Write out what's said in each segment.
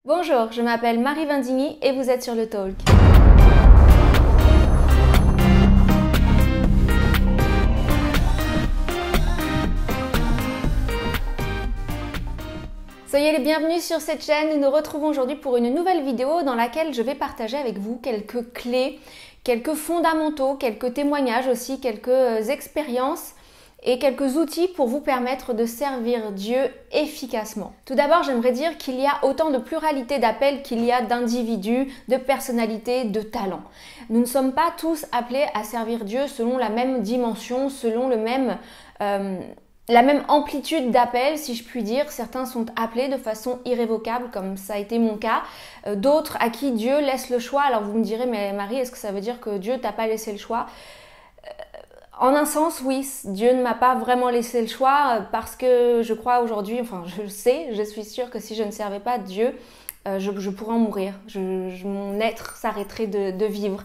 Bonjour, je m'appelle Marie Vindigny et vous êtes sur le Talk. Soyez les bienvenus sur cette chaîne. Nous nous retrouvons aujourd'hui pour une nouvelle vidéo dans laquelle je vais partager avec vous quelques clés, quelques fondamentaux, quelques témoignages aussi, quelques expériences et quelques outils pour vous permettre de servir Dieu efficacement. Tout d'abord, j'aimerais dire qu'il y a autant de pluralité d'appels qu'il y a d'individus, de personnalités, de talents. Nous ne sommes pas tous appelés à servir Dieu selon la même dimension, selon la même amplitude d'appel, si je puis dire. Certains sont appelés de façon irrévocable, comme ça a été mon cas. D'autres à qui Dieu laisse le choix. Alors vous me direz, mais Marie, est-ce que ça veut dire que Dieu t'a pas laissé le choix ? En un sens, oui, Dieu ne m'a pas vraiment laissé le choix parce que je crois aujourd'hui, enfin je suis sûre que si je ne servais pas Dieu, je pourrais en mourir. Mon être s'arrêterait de vivre.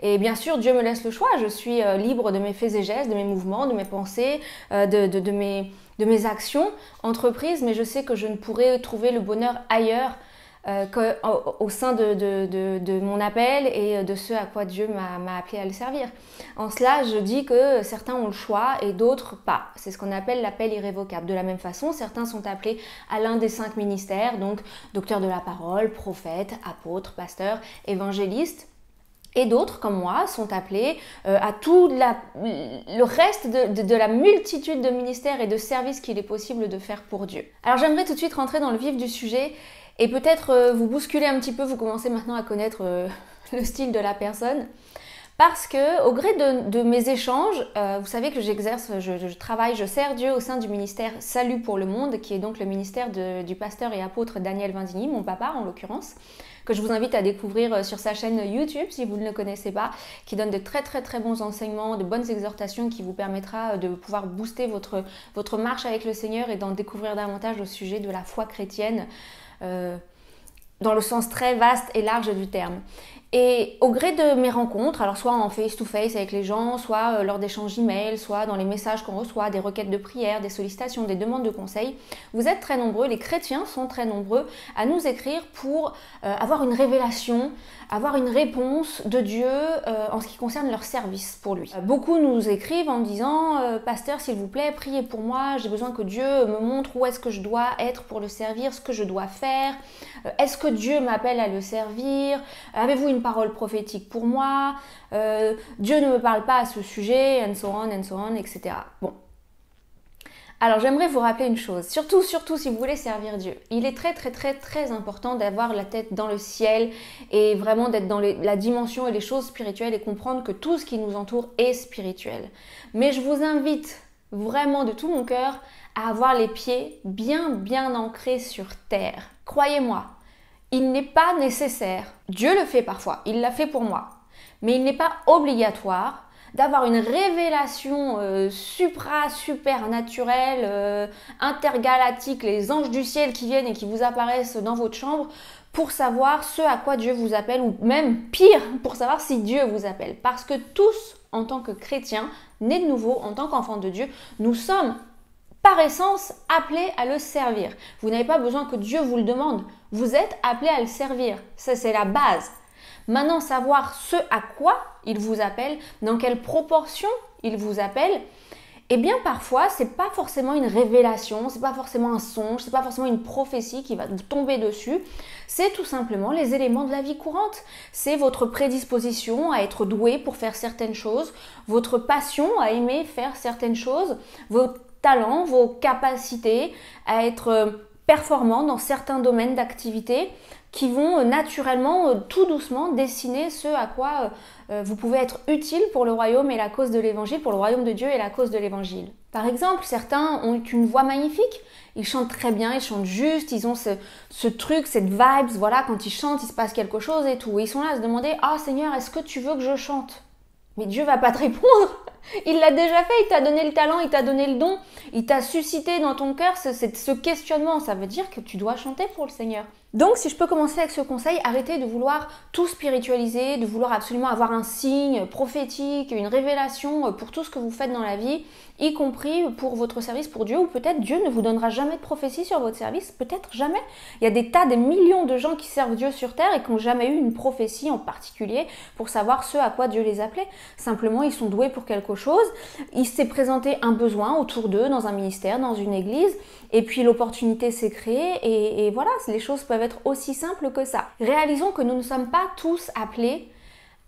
Et bien sûr, Dieu me laisse le choix. Je suis libre de mes faits et gestes, de mes mouvements, de mes pensées, de mes actions entreprises, mais je sais que je ne pourrais trouver le bonheur ailleurs qu'au sein de mon appel et de ce à quoi Dieu m'a appelé à le servir. En cela, je dis que certains ont le choix et d'autres pas. C'est ce qu'on appelle l'appel irrévocable. De la même façon, certains sont appelés à l'un des 5 ministères, donc docteur de la parole, prophète, apôtre, pasteur, évangéliste. Et d'autres, comme moi, sont appelés à tout le reste de la multitude de ministères et de services qu'il est possible de faire pour Dieu. Alors j'aimerais tout de suite rentrer dans le vif du sujet et peut-être vous bousculer un petit peu, vous commencez maintenant à connaître le style de la personne. Parce que au gré de mes échanges, vous savez que j'exerce, je travaille, je sers Dieu au sein du ministère Salut pour le monde, qui est donc le ministère du pasteur et apôtre Daniel Vindigny, mon papa en l'occurrence, que je vous invite à découvrir sur sa chaîne YouTube si vous ne le connaissez pas, qui donne de très bons enseignements, de bonnes exhortations qui vous permettra de pouvoir booster votre marche avec le Seigneur et d'en découvrir davantage au sujet de la foi chrétienne, dans le sens très vaste et large du terme. Et au gré de mes rencontres, alors soit en face-to-face avec les gens, soit lors d'échanges email, soit dans les messages qu'on reçoit, des requêtes de prière, des sollicitations, des demandes de conseils, vous êtes très nombreux, les chrétiens sont très nombreux à nous écrire pour avoir une révélation, avoir une réponse de Dieu en ce qui concerne leur service pour lui. Beaucoup nous écrivent en disant « Pasteur, s'il vous plaît, priez pour moi, j'ai besoin que Dieu me montre où est-ce que je dois être pour le servir, ce que je dois faire, est-ce que Dieu m'appelle à le servir, avez-vous une parole prophétique pour moi, Dieu ne me parle pas à ce sujet, and so on, etc. » Bon. Alors j'aimerais vous rappeler une chose, surtout si vous voulez servir Dieu. Il est très important d'avoir la tête dans le ciel et vraiment d'être dans la dimension et les choses spirituelles et comprendre que tout ce qui nous entoure est spirituel. Mais je vous invite vraiment de tout mon cœur à avoir les pieds bien ancrés sur terre. Croyez-moi, il n'est pas nécessaire, Dieu le fait parfois, il l'a fait pour moi, mais il n'est pas obligatoire d'avoir une révélation supernaturelle, intergalactique, les anges du ciel qui viennent et qui vous apparaissent dans votre chambre pour savoir ce à quoi Dieu vous appelle, ou même pire, pour savoir si Dieu vous appelle. Parce que tous, en tant que chrétiens, nés de nouveau, en tant qu'enfants de Dieu, nous sommes par essence appelés à le servir. Vous n'avez pas besoin que Dieu vous le demande, vous êtes appelés à le servir. Ça, c'est la base. Maintenant, savoir ce à quoi il vous appelle, dans quelle proportion il vous appelle, eh bien parfois, c'est pas forcément une révélation, c'est pas forcément un songe, c'est pas forcément une prophétie qui va vous tomber dessus. C'est tout simplement les éléments de la vie courante. C'est votre prédisposition à être doué pour faire certaines choses, votre passion à aimer faire certaines choses, vos talents, vos capacités à être performants dans certains domaines d'activité qui vont naturellement, tout doucement, dessiner ce à quoi vous pouvez être utile pour le royaume et la cause de l'évangile, pour le royaume de Dieu et la cause de l'évangile. Par exemple, certains ont une voix magnifique, ils chantent très bien, ils chantent juste, ils ont ce truc, cette vibes, voilà, quand ils chantent, il se passe quelque chose et tout. Et ils sont là à se demander « Ah Seigneur, est-ce que tu veux que je chante ?» Mais Dieu va pas te répondre. Il l'a déjà fait, il t'a donné le talent, il t'a donné le don, il t'a suscité dans ton cœur ce questionnement. Ça veut dire que tu dois chanter pour le Seigneur. Donc si je peux commencer avec ce conseil, arrêtez de vouloir tout spiritualiser, de vouloir absolument avoir un signe prophétique, une révélation pour tout ce que vous faites dans la vie, y compris pour votre service pour Dieu, ou peut-être Dieu ne vous donnera jamais de prophétie sur votre service, peut-être jamais. Il y a des millions de gens qui servent Dieu sur terre et qui n'ont jamais eu une prophétie en particulier pour savoir ce à quoi Dieu les appelait. Simplement, ils sont doués pour quelque chose, il s'est présenté un besoin autour d'eux, dans un ministère, dans une église, et puis l'opportunité s'est créée, et voilà, les choses peuvent être aussi simples que ça. Réalisons que nous ne sommes pas tous appelés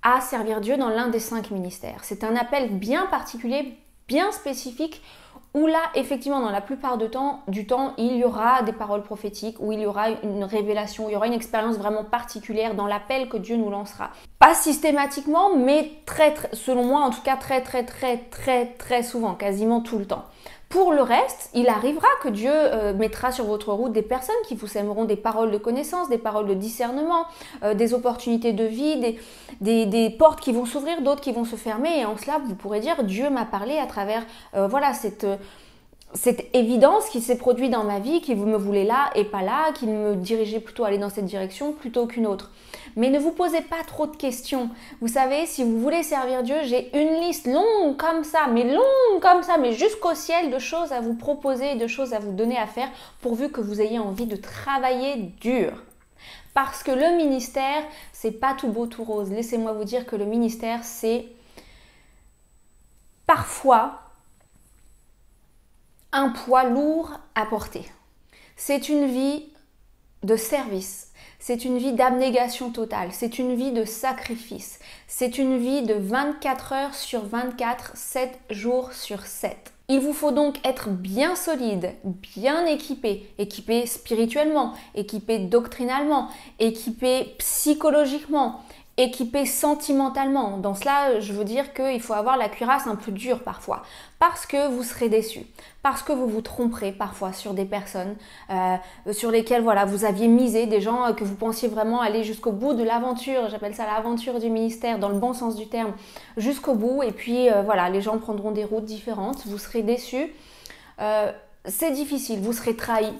à servir Dieu dans l'un des 5 ministères. C'est un appel bien particulier, bien spécifique, où là, effectivement, dans la plupart du temps, il y aura des paroles prophétiques, où il y aura une révélation, il y aura une expérience vraiment particulière dans l'appel que Dieu nous lancera. Pas systématiquement, mais selon moi, en tout cas, très souvent, quasiment tout le temps. Pour le reste, il arrivera que Dieu mettra sur votre route des personnes qui vous sèmeront des paroles de connaissance, des paroles de discernement, des opportunités de vie, des portes qui vont s'ouvrir, d'autres qui vont se fermer. Et en cela, vous pourrez dire, Dieu m'a parlé à travers voilà, cette évidence qui s'est produite dans ma vie, qu'il me voulait là et pas là, qu'il me dirigeait plutôt à aller dans cette direction plutôt qu'une autre. Mais ne vous posez pas trop de questions. Vous savez, si vous voulez servir Dieu, j'ai une liste longue comme ça, mais jusqu'au ciel, de choses à vous proposer, de choses à vous donner à faire, pourvu que vous ayez envie de travailler dur. Parce que le ministère, c'est pas tout beau, tout rose. Laissez-moi vous dire que le ministère, c'est parfois un poids lourd à porter. C'est une vie de service, c'est une vie d'abnégation totale, c'est une vie de sacrifice, c'est une vie de 24 heures sur 24, 7 jours sur 7. Il vous faut donc être bien solide, bien équipé spirituellement, équipé doctrinalement, équipé psychologiquement, équipé sentimentalement. Dans cela, je veux dire qu'il faut avoir la cuirasse un peu dure parfois, parce que vous serez déçus, parce que vous vous tromperez parfois sur des personnes sur lesquelles voilà, vous aviez misé, des gens que vous pensiez vraiment aller jusqu'au bout de l'aventure, j'appelle ça l'aventure du ministère, dans le bon sens du terme, jusqu'au bout, et puis voilà, les gens prendront des routes différentes, vous serez déçus, c'est difficile, vous serez trahis.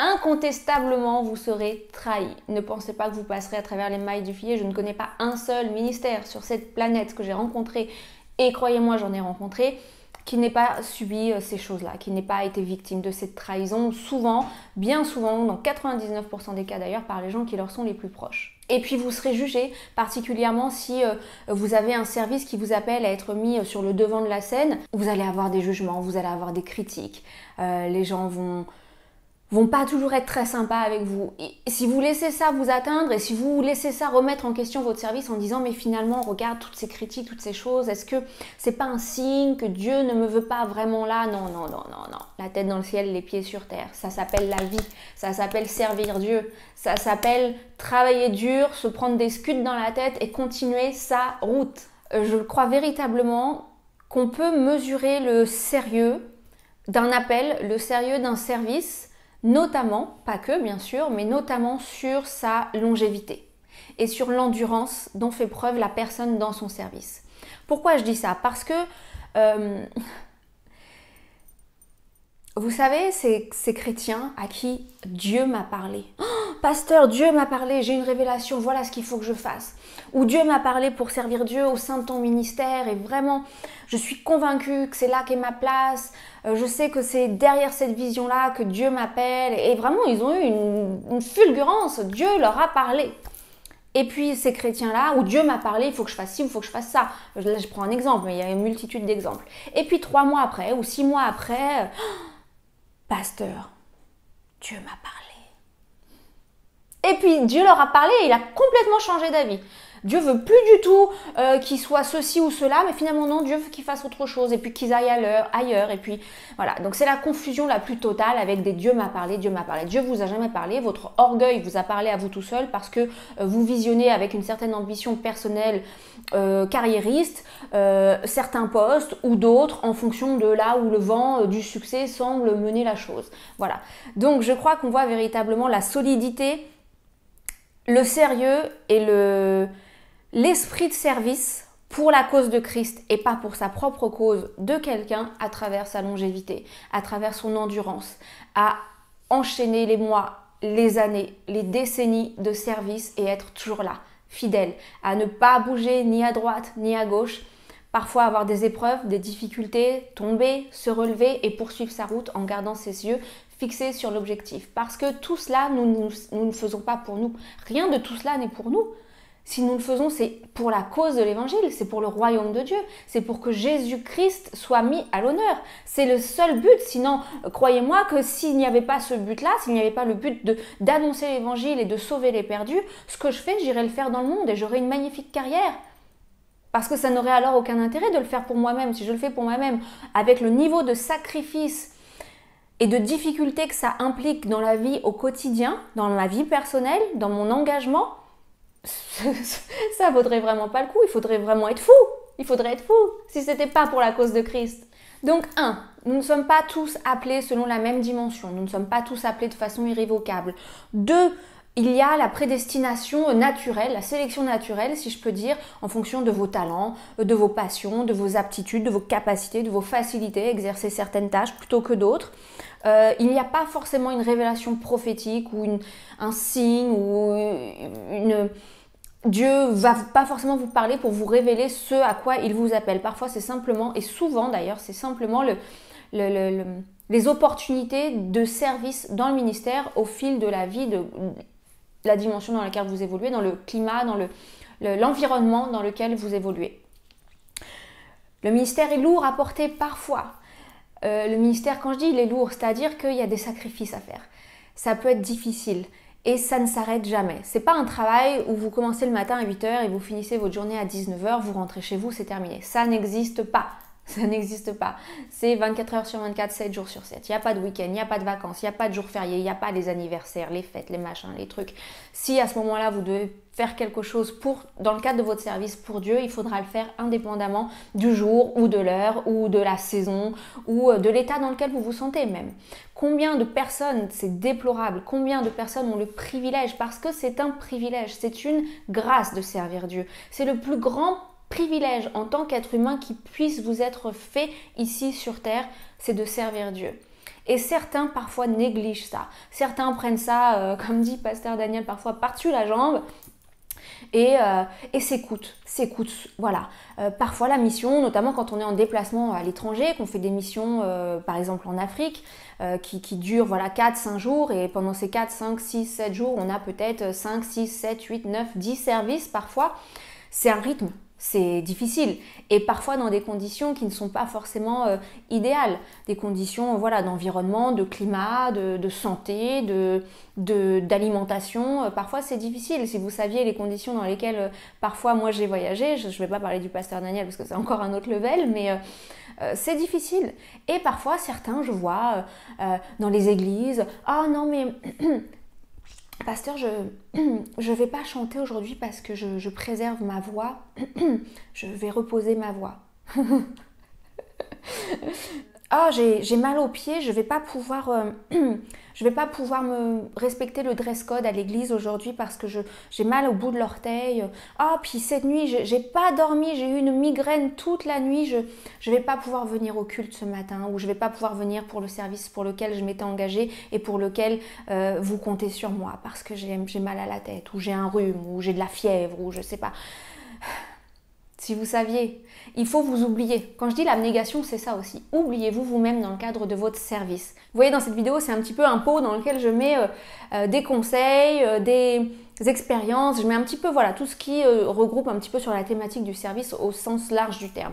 Incontestablement, vous serez trahi. Ne pensez pas que vous passerez à travers les mailles du filet. Je ne connais pas un seul ministère sur cette planète que j'ai rencontré, et croyez-moi, j'en ai rencontré, qui n'ait pas subi ces choses-là, qui n'ait pas été victime de cette trahison, souvent, bien souvent, dans 99% des cas d'ailleurs, par les gens qui leur sont les plus proches. Et puis vous serez jugé, particulièrement si vous avez un service qui vous appelle à être mis sur le devant de la scène. Vous allez avoir des jugements, vous allez avoir des critiques, les gens vont pas toujours être très sympas avec vous. Et si vous laissez ça vous atteindre et si vous laissez ça remettre en question votre service en disant mais finalement regarde toutes ces critiques, toutes ces choses, est-ce que c'est pas un signe que Dieu ne me veut pas vraiment là? Non. La tête dans le ciel, les pieds sur terre. Ça s'appelle la vie, ça s'appelle servir Dieu, ça s'appelle travailler dur, se prendre des scuds dans la tête et continuer sa route. Je crois véritablement qu'on peut mesurer le sérieux d'un appel, le sérieux d'un service, notamment, pas que bien sûr, mais notamment sur sa longévité et sur l'endurance dont fait preuve la personne dans son service. Pourquoi je dis ça? Parce que, vous savez, ces chrétiens à qui Dieu m'a parlé. Oh, pasteur, Dieu m'a parlé, j'ai une révélation, voilà ce qu'il faut que je fasse. Ou Dieu m'a parlé pour servir Dieu au sein de ton ministère et vraiment, je suis convaincue que c'est là qu'est ma place. Je sais que c'est derrière cette vision-là que Dieu m'appelle. Et vraiment, ils ont eu une fulgurance. Dieu leur a parlé. Et puis ces chrétiens-là, où Dieu m'a parlé, il faut que je fasse ci, il faut que je fasse ça. Là, je prends un exemple, mais il y a une multitude d'exemples. Et puis 3 mois après, ou 6 mois après, pasteur, Dieu m'a parlé. Et puis Dieu leur a parlé et il a complètement changé d'avis. Dieu veut plus du tout qu'ils soient ceci ou cela, mais finalement non, Dieu veut qu'ils fassent autre chose et puis qu'ils aillent ailleurs. Et puis voilà, donc c'est la confusion la plus totale avec des Dieu m'a parlé, Dieu m'a parlé. Dieu vous a jamais parlé, votre orgueil vous a parlé à vous tout seul parce que vous visionnez avec une certaine ambition personnelle carriériste certains postes ou d'autres en fonction de là où le vent du succès semble mener la chose. Voilà, donc je crois qu'on voit véritablement la solidité, le sérieux et l'esprit de service pour la cause de Christ et pas pour sa propre cause de quelqu'un à travers sa longévité, à travers son endurance, à enchaîner les mois les années, les décennies de service et être toujours là, fidèle, à ne pas bouger ni à droite ni à gauche, parfois avoir des épreuves, des difficultés, tomber, se relever et poursuivre sa route en gardant ses yeux fixés sur l'objectif. Parce que tout cela, nous ne le faisons pas pour nous. Rien de tout cela n'est pour nous. Si nous le faisons, c'est pour la cause de l'évangile, c'est pour le royaume de Dieu, c'est pour que Jésus-Christ soit mis à l'honneur. C'est le seul but, sinon, croyez-moi que s'il n'y avait pas ce but-là, s'il n'y avait pas le but d'annoncer l'évangile et de sauver les perdus, ce que je fais, j'irais le faire dans le monde et j'aurais une magnifique carrière. Parce que ça n'aurait alors aucun intérêt de le faire pour moi-même. Si je le fais pour moi-même, avec le niveau de sacrifice et de difficulté que ça implique dans la vie au quotidien, dans ma vie personnelle, dans mon engagement, ça vaudrait vraiment pas le coup. Il faudrait vraiment être fou. Il faudrait être fou si c'était pas pour la cause de Christ. Donc, nous ne sommes pas tous appelés selon la même dimension. Nous ne sommes pas tous appelés de façon irrévocable. 2, il y a la prédestination naturelle, la sélection naturelle, si je peux dire, en fonction de vos talents, de vos passions, de vos aptitudes, de vos capacités, de vos facilités à exercer certaines tâches plutôt que d'autres. Il n'y a pas forcément une révélation prophétique ou un signe ou Dieu va pas forcément vous parler pour vous révéler ce à quoi il vous appelle. Parfois, c'est simplement, et souvent d'ailleurs, c'est simplement les opportunités de service dans le ministère au fil de la vie, de la dimension dans laquelle vous évoluez, dans le climat, dans l'environnement dans lequel vous évoluez. Le ministère est lourd à porter parfois. Le ministère, quand je dis il est lourd, c'est-à-dire qu'il y a des sacrifices à faire. Ça peut être difficile et ça ne s'arrête jamais. C'est pas un travail où vous commencez le matin à 8h et vous finissez votre journée à 19h, vous rentrez chez vous, c'est terminé. Ça n'existe pas. Ça n'existe pas. C'est 24 heures sur 24, 7 jours sur 7. Il n'y a pas de week-end, il n'y a pas de vacances, il n'y a pas de jours fériés, il n'y a pas les anniversaires, les fêtes, les machins, les trucs. Si à ce moment-là, vous devez faire quelque chose dans le cadre de votre service pour Dieu, il faudra le faire indépendamment du jour ou de l'heure ou de la saison ou de l'état dans lequel vous vous sentez même. Combien de personnes, c'est déplorable, combien de personnes ont le privilège, parce que c'est un privilège, c'est une grâce de servir Dieu. C'est le plus grand privilège en tant qu'être humain qui puisse vous être fait ici sur terre, c'est de servir Dieu. Et certains parfois négligent ça. Certains prennent ça, comme dit Pasteur Daniel, parfois par-dessus la jambe et s'écoutent, voilà. Parfois la mission, notamment quand on est en déplacement à l'étranger, qu'on fait des missions par exemple en Afrique, qui durent voilà, 4-5 jours et pendant ces 4, 5, 6, 7 jours, on a peut-être 5, 6, 7, 8, 9, 10 services parfois. C'est un rythme. C'est difficile et parfois dans des conditions qui ne sont pas forcément idéales, des conditions voilà, d'environnement, de climat, de santé, d'alimentation. Parfois c'est difficile. Si vous saviez les conditions dans lesquelles parfois moi j'ai voyagé, je ne vais pas parler du pasteur Daniel parce que c'est encore un autre level, mais c'est difficile. Et parfois certains, je vois dans les églises, « Ah non mais... » Pasteur, je vais pas chanter aujourd'hui parce que je préserve ma voix. Je vais reposer ma voix. Ah, j'ai mal aux pieds, je vais pas pouvoir me respecter le dress code à l'église aujourd'hui parce que j'ai mal au bout de l'orteil. Ah, puis cette nuit, j'ai pas dormi, j'ai eu une migraine toute la nuit, je vais pas pouvoir venir au culte ce matin ou je vais pas pouvoir venir pour le service pour lequel je m'étais engagée et pour lequel vous comptez sur moi parce que j'ai mal à la tête ou j'ai un rhume ou j'ai de la fièvre ou je sais pas. Si vous saviez, il faut vous oublier. Quand je dis l'abnégation, c'est ça aussi. Oubliez-vous vous-même dans le cadre de votre service. Vous voyez, dans cette vidéo, c'est un petit peu un pot dans lequel je mets des conseils, des expériences. Je mets un petit peu, voilà, tout ce qui regroupe un petit peu sur la thématique du service au sens large du terme.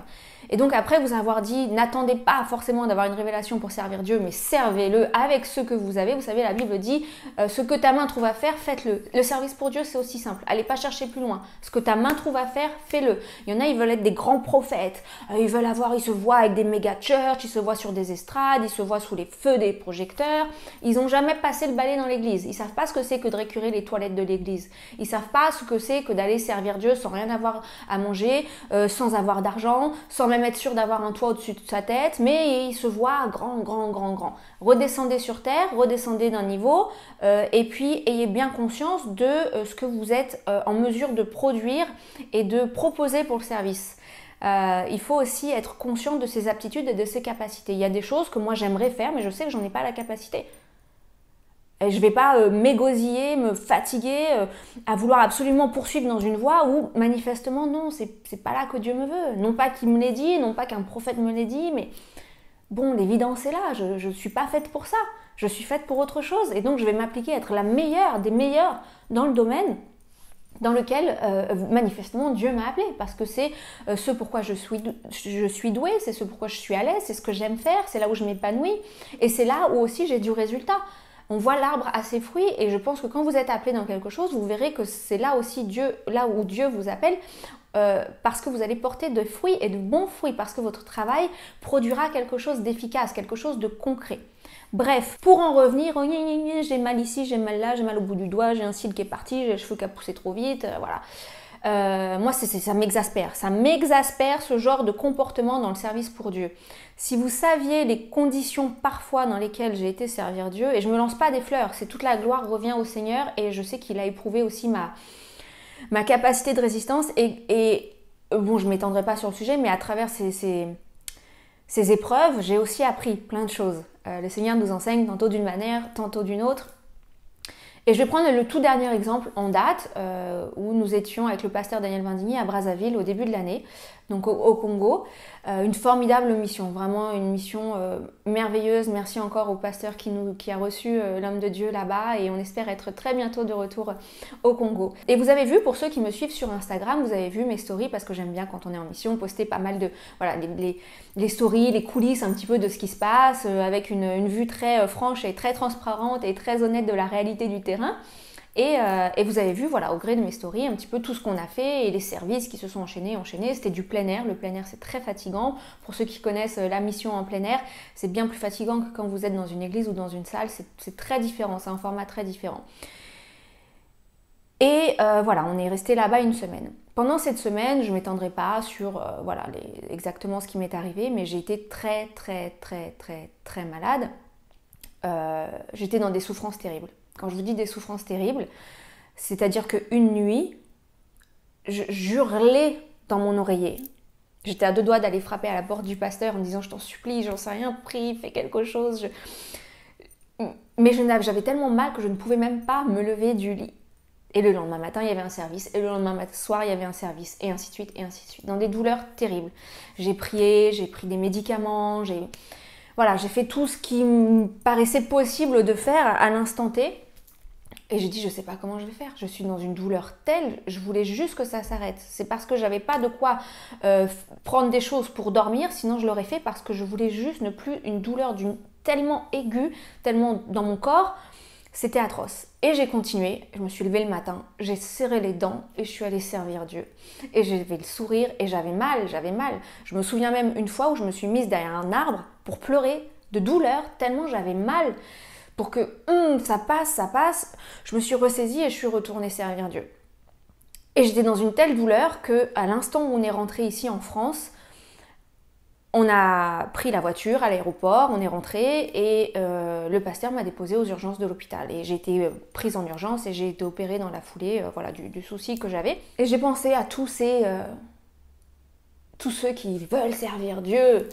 Et donc après vous avoir dit, n'attendez pas forcément d'avoir une révélation pour servir Dieu, mais servez-le avec ce que vous avez. Vous savez, la Bible dit, ce que ta main trouve à faire, faites-le. Le service pour Dieu, c'est aussi simple. Allez pas chercher plus loin. Ce que ta main trouve à faire, fais-le. Il y en a, ils veulent être des grands prophètes. Ils se voient avec des méga church, ils se voient sur des estrades, ils se voient sous les feux des projecteurs. Ils n'ont jamais passé le balai dans l'église. Ils savent pas ce que c'est que de récurer les toilettes de l'église. Ils savent pas ce que c'est que d'aller servir Dieu sans rien avoir à manger, sans avoir d'argent, sans même être sûr d'avoir un toit au-dessus de sa tête, mais il se voit grand. Redescendez sur terre, redescendez d'un niveau et puis ayez bien conscience de ce que vous êtes en mesure de produire et de proposer pour le service. Il faut aussi être conscient de ses aptitudes et de ses capacités. Il y a des choses que moi j'aimerais faire, mais je sais que j'en ai pas la capacité. Et je ne vais pas m'égosiller, me fatiguer, à vouloir absolument poursuivre dans une voie où manifestement non, c'est pas là que Dieu me veut. Non pas qu'il me l'ait dit, non pas qu'un prophète me l'ait dit, mais bon, l'évidence est là, je ne suis pas faite pour ça. Je suis faite pour autre chose. Et donc je vais m'appliquer à être la meilleure des meilleures dans le domaine dans lequel manifestement Dieu m'a appelée, parce que c'est ce pourquoi je suis douée, c'est ce pourquoi je suis à l'aise, c'est ce que j'aime faire, c'est là où je m'épanouis, et c'est là où aussi j'ai du résultat. On voit l'arbre à ses fruits, et je pense que quand vous êtes appelé dans quelque chose, vous verrez que c'est là aussi là où Dieu vous appelle, parce que vous allez porter de fruits et de bons fruits, parce que votre travail produira quelque chose d'efficace, quelque chose de concret. Bref, pour en revenir, j'ai mal ici, j'ai mal là, j'ai mal au bout du doigt, j'ai un cil qui est parti, j'ai les cheveux qui a poussé trop vite, voilà. Moi, ça m'exaspère. Ça m'exaspère ce genre de comportement dans le service pour Dieu. Si vous saviez les conditions parfois dans lesquelles j'ai été servir Dieu, et je ne me lance pas des fleurs, c'est toute la gloire revient au Seigneur, et je sais qu'il a éprouvé aussi ma capacité de résistance, et bon, je ne m'étendrai pas sur le sujet, mais à travers ces épreuves, j'ai aussi appris plein de choses. Le Seigneur nous enseigne tantôt d'une manière, tantôt d'une autre. Et je vais prendre le tout dernier exemple en date, où nous étions avec le pasteur Daniel Vindigny à Brazzaville au début de l'année, donc au Congo. Une formidable mission, vraiment une mission merveilleuse. Merci encore au pasteur qui a reçu l'homme de Dieu là-bas, et on espère être très bientôt de retour au Congo. Et vous avez vu, pour ceux qui me suivent sur Instagram, vous avez vu mes stories, parce que j'aime bien quand on est en mission poster pas mal de, voilà, les stories, les coulisses un petit peu de ce qui se passe, avec une vue très franche et très transparente et très honnête de la réalité du terrain. Et vous avez vu, voilà, au gré de mes stories, un petit peu tout ce qu'on a fait et les services qui se sont enchaînés. C'était du plein air. Le plein air, c'est très fatigant. Pour ceux qui connaissent la mission en plein air, c'est bien plus fatigant que quand vous êtes dans une église ou dans une salle. C'est très différent, c'est un format très différent. Et voilà, on est resté là-bas une semaine. Pendant cette semaine, je ne m'étendrai pas sur voilà, exactement ce qui m'est arrivé, mais j'ai été très, très, très, très, très malade. J'étais dans des souffrances terribles. Quand je vous dis des souffrances terribles, c'est-à-dire qu'une nuit, je hurlais dans mon oreiller. J'étais à deux doigts d'aller frapper à la porte du pasteur en me disant « Je t'en supplie, j'en sais rien, prie, fais quelque chose. » Mais j'avais tellement mal que je ne pouvais même pas me lever du lit. Et le lendemain matin, il y avait un service. Et le lendemain soir, il y avait un service. Et ainsi de suite, et ainsi de suite. Dans des douleurs terribles. J'ai prié, j'ai pris des médicaments, voilà, j'ai fait tout ce qui me paraissait possible de faire à l'instant T. Et j'ai dit, je ne sais pas comment je vais faire. Je suis dans une douleur telle, je voulais juste que ça s'arrête. C'est parce que j'avais pas de quoi prendre des choses pour dormir, sinon je l'aurais fait parce que je voulais juste ne plus une douleur tellement aiguë, tellement dans mon corps. C'était atroce. Et j'ai continué, je me suis levée le matin, j'ai serré les dents et je suis allée servir Dieu. Et j'avais le sourire et j'avais mal. Je me souviens même une fois où je me suis mise derrière un arbre pour pleurer de douleur, tellement j'avais mal. Pour que ça passe, je me suis ressaisie et je suis retournée servir Dieu. Et j'étais dans une telle douleur qu'à l'instant où on est rentré ici en France, on a pris la voiture à l'aéroport, on est rentré et le pasteur m'a déposée aux urgences de l'hôpital. Et j'ai été prise en urgence et j'ai été opérée dans la foulée voilà, du souci que j'avais. Et j'ai pensé à tous ceux qui veulent servir Dieu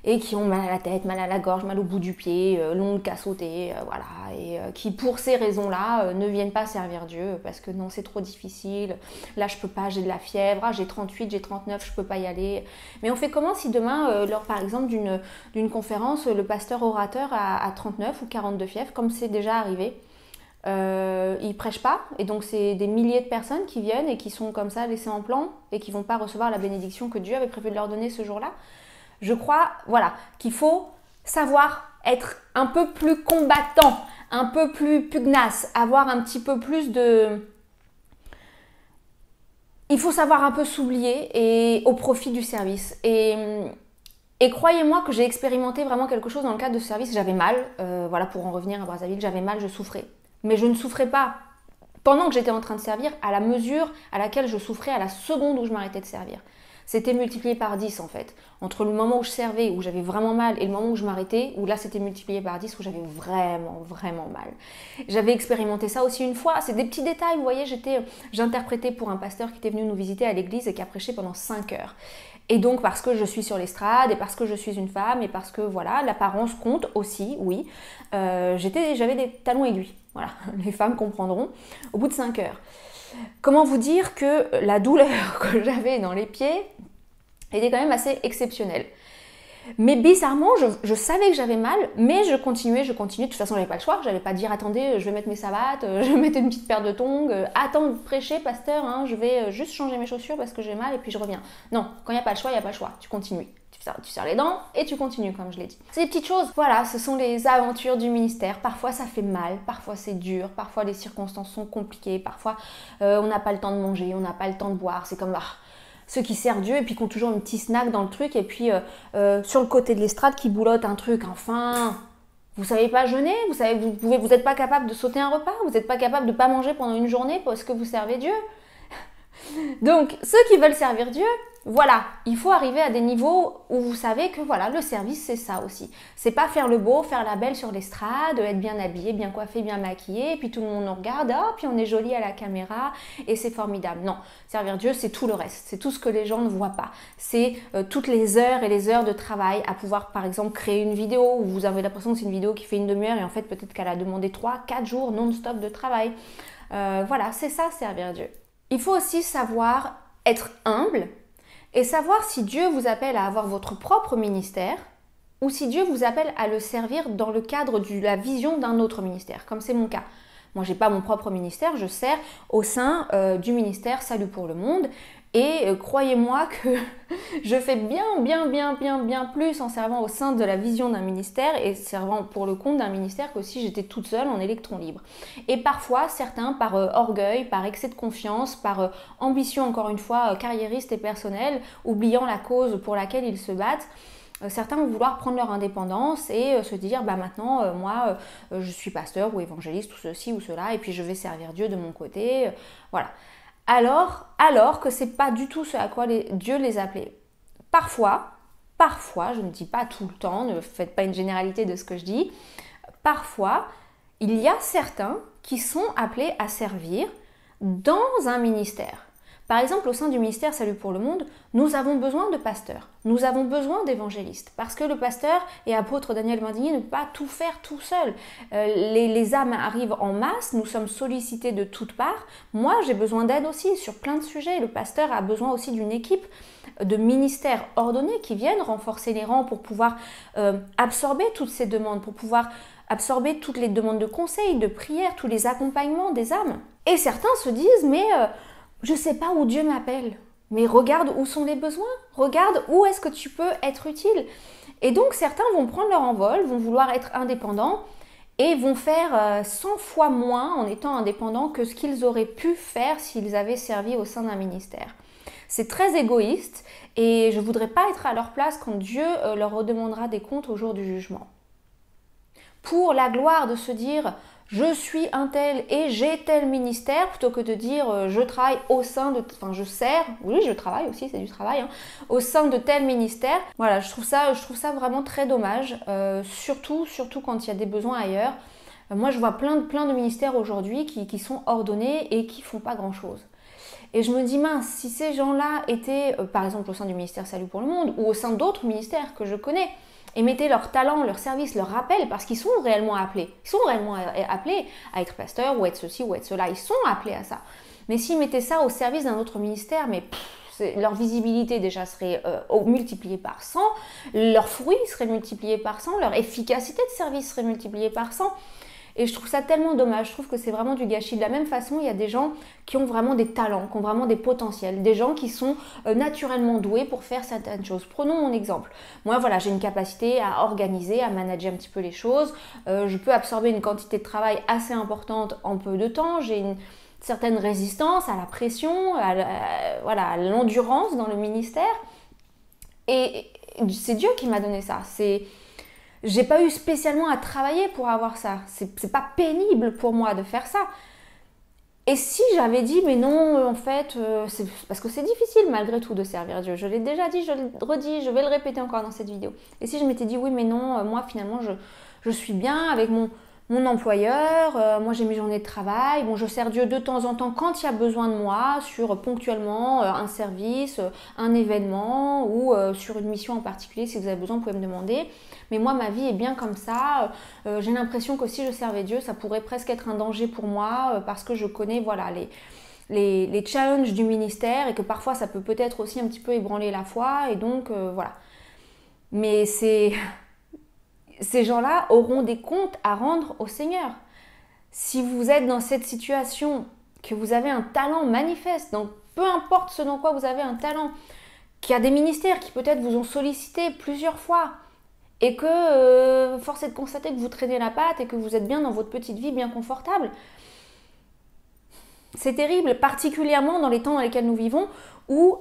et qui ont mal à la tête, mal à la gorge, mal au bout du pied, l'ongle à sauter, voilà, et qui pour ces raisons-là ne viennent pas servir Dieu parce que non, c'est trop difficile, là je peux pas, j'ai de la fièvre, j'ai 38, j'ai 39, je peux pas y aller. Mais on fait comment si demain, lors par exemple d'une conférence, le pasteur orateur a 39 ou 42 fièvres, comme c'est déjà arrivé, ils prêchent pas, et donc c'est des milliers de personnes qui viennent et qui sont comme ça laissées en plan et qui vont pas recevoir la bénédiction que Dieu avait prévu de leur donner ce jour-là. Je crois, voilà, qu'il faut savoir être un peu plus combattant, un peu plus pugnace, avoir un petit peu plus de... Il faut savoir un peu s'oublier et au profit du service. Et croyez-moi que j'ai expérimenté vraiment quelque chose dans le cadre de ce service. J'avais mal, voilà, pour en revenir à Brazzaville, j'avais mal, je souffrais. Mais je ne souffrais pas pendant que j'étais en train de servir à la mesure à laquelle je souffrais à la seconde où je m'arrêtais de servir. C'était multiplié par 10 en fait. Entre le moment où je servais, où j'avais vraiment mal, et le moment où je m'arrêtais, où là c'était multiplié par 10, où j'avais vraiment, vraiment mal. J'avais expérimenté ça aussi une fois. C'est des petits détails, vous voyez, j'interprétais pour un pasteur qui était venu nous visiter à l'église et qui a prêché pendant 5 heures. Et donc parce que je suis sur l'estrade, et parce que je suis une femme, et parce que voilà, l'apparence compte aussi, oui, j'avais des talons aiguilles. Voilà, les femmes comprendront, au bout de 5 heures. Comment vous dire que la douleur que j'avais dans les pieds était quand même assez exceptionnelle. Mais bizarrement, je savais que j'avais mal, mais je continuais. De toute façon, j'avais pas le choix. J'allais pas dire, attendez, je vais mettre mes savates, je vais mettre une petite paire de tongs, attends, prêcher, pasteur, hein, je vais juste changer mes chaussures parce que j'ai mal et puis je reviens. Non, quand il n'y a pas le choix, il n'y a pas le choix. Tu continues. Tu serres les dents et tu continues, comme je l'ai dit. C'est des petites choses. Voilà, ce sont les aventures du ministère. Parfois, ça fait mal, parfois c'est dur, parfois les circonstances sont compliquées, parfois on n'a pas le temps de manger, on n'a pas le temps de boire. C'est comme... ceux qui servent Dieu et puis qui ont toujours un petit snack dans le truc et puis sur le côté de l'estrade qui boulotte un truc. Enfin, vous savez pas jeûner, vous n'êtes pas capable de sauter un repas, vous n'êtes pas capable de pas manger pendant une journée parce que vous servez Dieu. Donc, ceux qui veulent servir Dieu, voilà, il faut arriver à des niveaux où vous savez que voilà, le service c'est ça aussi. C'est pas faire le beau, faire la belle sur l'estrade, être bien habillé, bien coiffé, bien maquillé, et puis tout le monde nous regarde, puis on est joli à la caméra et c'est formidable. Non, servir Dieu c'est tout le reste, c'est tout ce que les gens ne voient pas. C'est toutes les heures et les heures de travail à pouvoir par exemple créer une vidéo où vous avez l'impression que c'est une vidéo qui fait une demi-heure et en fait peut-être qu'elle a demandé 3-4 jours non-stop de travail. Voilà, c'est ça servir Dieu. Il faut aussi savoir être humble et savoir si Dieu vous appelle à avoir votre propre ministère ou si Dieu vous appelle à le servir dans le cadre de la vision d'un autre ministère, comme c'est mon cas. Moi, je n'ai pas mon propre ministère, je sers au sein du ministère Salut pour le monde. Et croyez-moi que je fais bien plus en servant au sein de la vision d'un ministère et servant pour le compte d'un ministère que si j'étais toute seule en électron libre. Et parfois, certains, par orgueil, par excès de confiance, par ambition, encore une fois, carriériste et personnelle, oubliant la cause pour laquelle ils se battent, certains vont vouloir prendre leur indépendance et se dire maintenant moi je suis pasteur ou évangéliste ou ceci ou cela et puis je vais servir Dieu de mon côté, voilà. Alors que c'est pas du tout ce à quoi Dieu les appelait. Parfois, je ne dis pas tout le temps, ne faites pas une généralité de ce que je dis, parfois il y a certains qui sont appelés à servir dans un ministère. Par exemple, au sein du ministère Salut pour le monde, nous avons besoin de pasteurs, nous avons besoin d'évangélistes, parce que le pasteur et apôtre Daniel Mandini ne peut pas tout faire tout seul. Les âmes arrivent en masse, nous sommes sollicités de toutes parts. Moi, j'ai besoin d'aide aussi sur plein de sujets. Le pasteur a besoin aussi d'une équipe de ministères ordonnés qui viennent renforcer les rangs pour pouvoir absorber toutes ces demandes, pour pouvoir absorber toutes les demandes de conseils, de prières, tous les accompagnements des âmes. Et certains se disent, mais je ne sais pas où Dieu m'appelle, mais regarde où sont les besoins, regarde où est-ce que tu peux être utile. Et donc certains vont prendre leur envol, vont vouloir être indépendants et vont faire 100 fois moins en étant indépendants que ce qu'ils auraient pu faire s'ils avaient servi au sein d'un ministère. C'est très égoïste et je ne voudrais pas être à leur place quand Dieu leur redemandera des comptes au jour du jugement. Pour la gloire de se dire « je suis un tel et j'ai tel ministère » plutôt que de dire « je travaille au sein de… » Enfin, je sers, oui, je travaille aussi, c'est du travail, hein, au sein de tel ministère. Voilà, je trouve ça vraiment très dommage, surtout quand il y a des besoins ailleurs. Moi, je vois plein de ministères aujourd'hui qui sont ordonnés et qui font pas grand-chose. Et je me dis, mince, si ces gens-là étaient, par exemple, au sein du ministère Salut pour le monde ou au sein d'autres ministères que je connais, et mettaient leur talent, leur service, leur rappel, parce qu'ils sont réellement appelés. Ils sont réellement appelés à être pasteurs ou être ceci ou être cela. Ils sont appelés à ça. Mais s'ils mettaient ça au service d'un autre ministère, mais leur visibilité déjà serait multipliée par 100, leurs fruits seraient multipliés par 100, leur efficacité de service serait multipliée par 100. Et je trouve ça tellement dommage, je trouve que c'est vraiment du gâchis. De la même façon, il y a des gens qui ont vraiment des talents, qui ont vraiment des potentiels, des gens qui sont naturellement doués pour faire certaines choses. Prenons mon exemple. Moi, voilà, j'ai une capacité à organiser, à manager un petit peu les choses. Je peux absorber une quantité de travail assez importante en peu de temps. J'ai une certaine résistance à la pression, à l'endurance dans le ministère. Et c'est Dieu qui m'a donné ça. J'ai pas eu spécialement à travailler pour avoir ça. C'est pas pénible pour moi de faire ça. Et si j'avais dit, mais non, en fait, c'est parce que c'est difficile malgré tout de servir Dieu. Je l'ai déjà dit, je le redis, je vais le répéter encore dans cette vidéo. Et si je m'étais dit, oui, mais non, moi finalement, je suis bien avec mon employeur, moi j'ai mes journées de travail, bon je sers Dieu de temps en temps quand il y a besoin de moi, sur ponctuellement un service, un événement ou sur une mission en particulier, si vous avez besoin vous pouvez me demander. Mais moi ma vie est bien comme ça, j'ai l'impression que si je servais Dieu ça pourrait presque être un danger pour moi parce que je connais voilà les challenges du ministère et que parfois ça peut peut-être aussi un petit peu ébranler la foi et donc voilà. Mais ces gens-là auront des comptes à rendre au Seigneur. Si vous êtes dans cette situation, que vous avez un talent manifeste, donc peu importe ce dans quoi vous avez un talent, qu'il y a des ministères qui peut-être vous ont sollicité plusieurs fois et que force est de constater que vous traînez la patte et que vous êtes bien dans votre petite vie, bien confortable, c'est terrible, particulièrement dans les temps dans lesquels nous vivons où...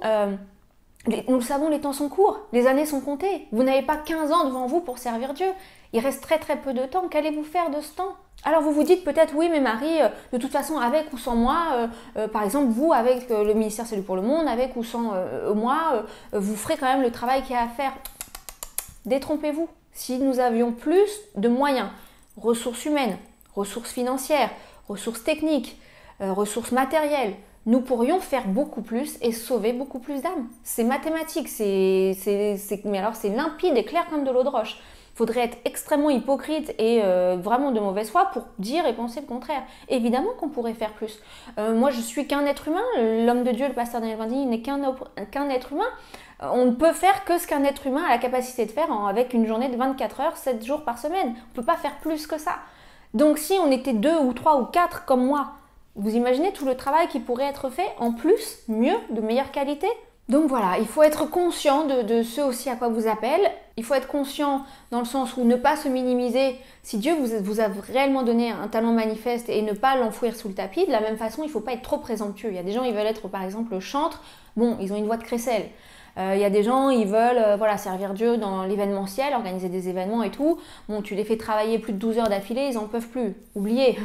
nous le savons, les temps sont courts, les années sont comptées. Vous n'avez pas 15 ans devant vous pour servir Dieu. Il reste très très peu de temps. Qu'allez-vous faire de ce temps? Alors vous vous dites peut-être, oui mais Marie, de toute façon avec ou sans moi, par exemple vous avec le ministère Salut pour le Monde, avec ou sans moi, vous ferez quand même le travail qu'il y a à faire. Détrompez-vous. Si nous avions plus de moyens, ressources humaines, ressources financières, ressources techniques, ressources matérielles, nous pourrions faire beaucoup plus et sauver beaucoup plus d'âmes. C'est mathématique, mais alors c'est limpide et clair comme de l'eau de roche. Il faudrait être extrêmement hypocrite et vraiment de mauvaise foi pour dire et penser le contraire. Évidemment qu'on pourrait faire plus. Moi, je suis qu'un être humain. L'homme de Dieu, le pasteur Daniel Vindy, n'est qu'un être humain. On ne peut faire que ce qu'un être humain a la capacité de faire avec une journée de 24 heures, 7 jours par semaine. On ne peut pas faire plus que ça. Donc si on était 2 ou 3 ou 4 comme moi, vous imaginez tout le travail qui pourrait être fait en plus, mieux, de meilleure qualité? Donc voilà, il faut être conscient de ce aussi à quoi vous appelle. Il faut être conscient dans le sens où ne pas se minimiser. Si Dieu vous a réellement donné un talent manifeste et ne pas l'enfouir sous le tapis, de la même façon, il ne faut pas être trop présomptueux. Il y a des gens, ils veulent être par exemple chantres. Bon, ils ont une voix de crécelle. Il y a des gens, ils veulent voilà, servir Dieu dans l'événementiel, organiser des événements et tout. Bon, tu les fais travailler plus de 12 heures d'affilée, ils n'en peuvent plus. Oubliez.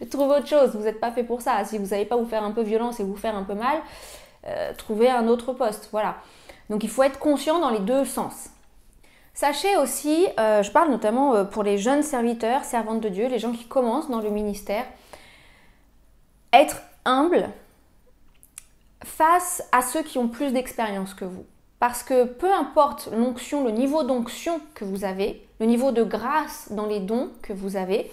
Trouvez autre chose, vous n'êtes pas fait pour ça. Si vous ne savez pas vous faire un peu violence et vous faire un peu mal, trouvez un autre poste. Voilà. Donc il faut être conscient dans les deux sens. Sachez aussi, je parle notamment pour les jeunes serviteurs, servantes de Dieu, les gens qui commencent dans le ministère, être humble face à ceux qui ont plus d'expérience que vous. Parce que peu importe l'onction, le niveau d'onction que vous avez, le niveau de grâce dans les dons que vous avez,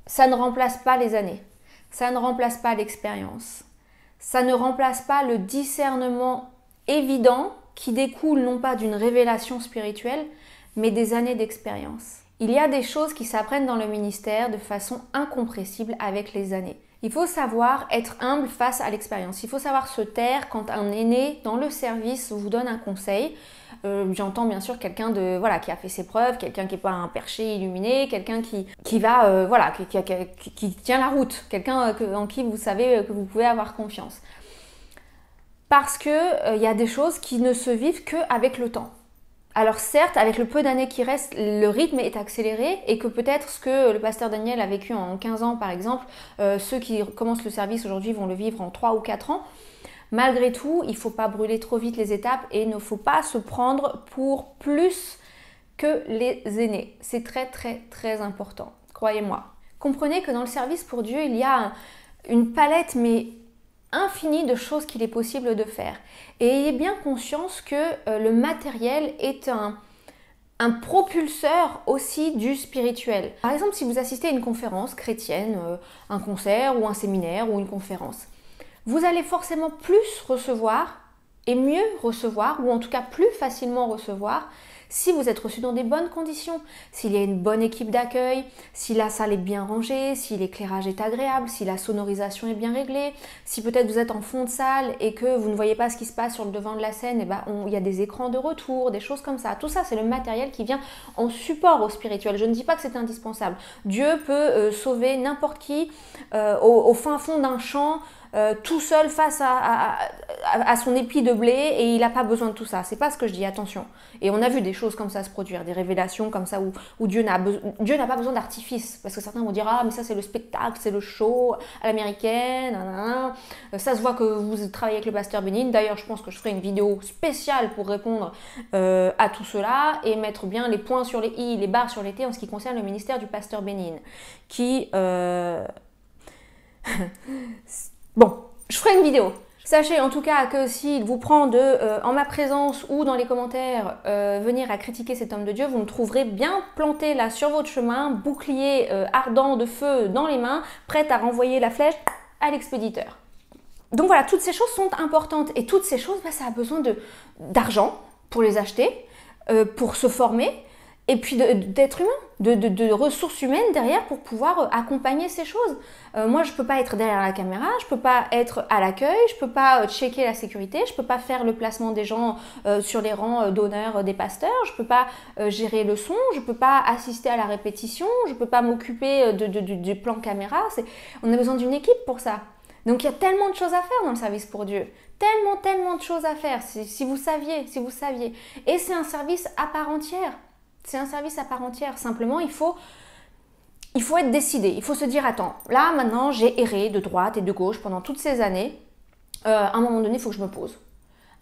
ça ne remplace pas les années, ça ne remplace pas l'expérience, ça ne remplace pas le discernement évident qui découle non pas d'une révélation spirituelle, mais des années d'expérience. Il y a des choses qui s'apprennent dans le ministère de façon incompressible avec les années. Il faut savoir être humble face à l'expérience. Il faut savoir se taire quand un aîné dans le service vous donne un conseil. J'entends bien sûr quelqu'un qui a fait ses preuves, quelqu'un qui n'est pas un perché illuminé, quelqu'un qui va qui tient la route, quelqu'un en qui vous savez que vous pouvez avoir confiance. Parce que y a des choses qui ne se vivent qu'avec le temps. Alors certes, avec le peu d'années qui restent, le rythme est accéléré et que peut-être ce que le pasteur Daniel a vécu en 15 ans par exemple, ceux qui commencent le service aujourd'hui vont le vivre en 3 ou 4 ans. Malgré tout, il ne faut pas brûler trop vite les étapes et il ne faut pas se prendre pour plus que les aînés. C'est très très très important, croyez-moi. Comprenez que dans le service pour Dieu, il y a une palette mais infinie de choses qu'il est possible de faire. Et ayez bien conscience que le matériel est un propulseur aussi du spirituel. Par exemple, si vous assistez à une conférence chrétienne, un concert ou un séminaire ou une conférence, vous allez forcément plus recevoir et mieux recevoir, ou en tout cas plus facilement recevoir, si vous êtes reçu dans des bonnes conditions, s'il y a une bonne équipe d'accueil, si la salle est bien rangée, si l'éclairage est agréable, si la sonorisation est bien réglée, si peut-être vous êtes en fond de salle et que vous ne voyez pas ce qui se passe sur le devant de la scène, il y a des écrans de retour, des choses comme ça. Tout ça, c'est le matériel qui vient en support au spirituel. Je ne dis pas que c'est indispensable. Dieu peut sauver n'importe qui au fin fond d'un champ, tout seul face à à son épi de blé et il n'a pas besoin de tout ça. C'est pas ce que je dis, attention. Et on a vu des choses comme ça se produire, des révélations comme ça où Dieu n'a pas besoin d'artifice. Parce que certains vont dire, ah mais ça c'est le spectacle, c'est le show à l'américaine, ça se voit que vous travaillez avec le pasteur Bénigne. D'ailleurs, je pense que je ferai une vidéo spéciale pour répondre à tout cela et mettre bien les points sur les i, les barres sur les t en ce qui concerne le ministère du pasteur Bénigne. Qui... Bon, je ferai une vidéo. Sachez en tout cas que s'il vous prend en ma présence ou dans les commentaires, venir à critiquer cet homme de Dieu, vous me trouverez bien planté là sur votre chemin, bouclier ardent de feu dans les mains, prête à renvoyer la flèche à l'expéditeur. Donc voilà, toutes ces choses sont importantes et toutes ces choses, ça a besoin d'argent pour les acheter, pour se former, et puis d'être humain, de ressources humaines derrière pour pouvoir accompagner ces choses. Moi, je ne peux pas être derrière la caméra, je ne peux pas être à l'accueil, je ne peux pas checker la sécurité, je ne peux pas faire le placement des gens sur les rangs d'honneur des pasteurs, je ne peux pas gérer le son, je ne peux pas assister à la répétition, je ne peux pas m'occuper du plan caméra. On a besoin d'une équipe pour ça. Donc il y a tellement de choses à faire dans le service pour Dieu. Tellement de choses à faire, si vous saviez. Et c'est un service à part entière. C'est un service à part entière. Simplement, il faut être décidé. Il faut se dire, attends, là, maintenant, j'ai erré de droite et de gauche pendant toutes ces années. À un moment donné, il faut que je me pose.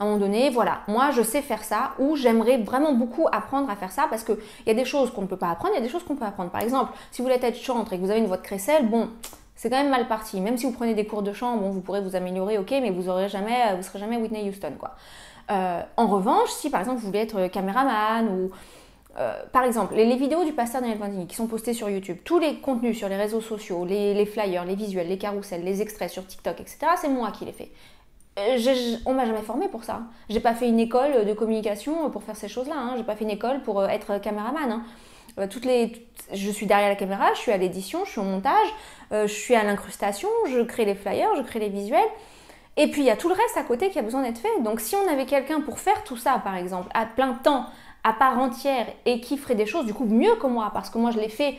À un moment donné, voilà, moi, je sais faire ça ou j'aimerais vraiment beaucoup apprendre à faire ça parce qu'il y a des choses qu'on ne peut pas apprendre, il y a des choses qu'on peut apprendre. Par exemple, si vous voulez être chantre et que vous avez une voix de crécelle, bon, c'est quand même mal parti. Même si vous prenez des cours de chant, bon, vous pourrez vous améliorer, ok, mais vous serez jamais Whitney Houston, quoi. En revanche, si par exemple, vous voulez être caméraman ou... par exemple, les vidéos du pasteur Daniel Bandini qui sont postées sur YouTube, tous les contenus sur les réseaux sociaux, les flyers, les visuels, les carousels, les extraits sur TikTok, etc., c'est moi qui les fais. On m'a jamais formé pour ça. J'ai pas fait une école de communication pour faire ces choses-là. J'ai pas fait une école pour être caméraman. Je suis derrière la caméra, je suis à l'édition, je suis au montage, je suis à l'incrustation, je crée les flyers, je crée les visuels. Et puis il y a tout le reste à côté qui a besoin d'être fait. Donc si on avait quelqu'un pour faire tout ça, par exemple, à plein temps, à part entière et qui ferait des choses du coup mieux que moi parce que moi je l'ai fait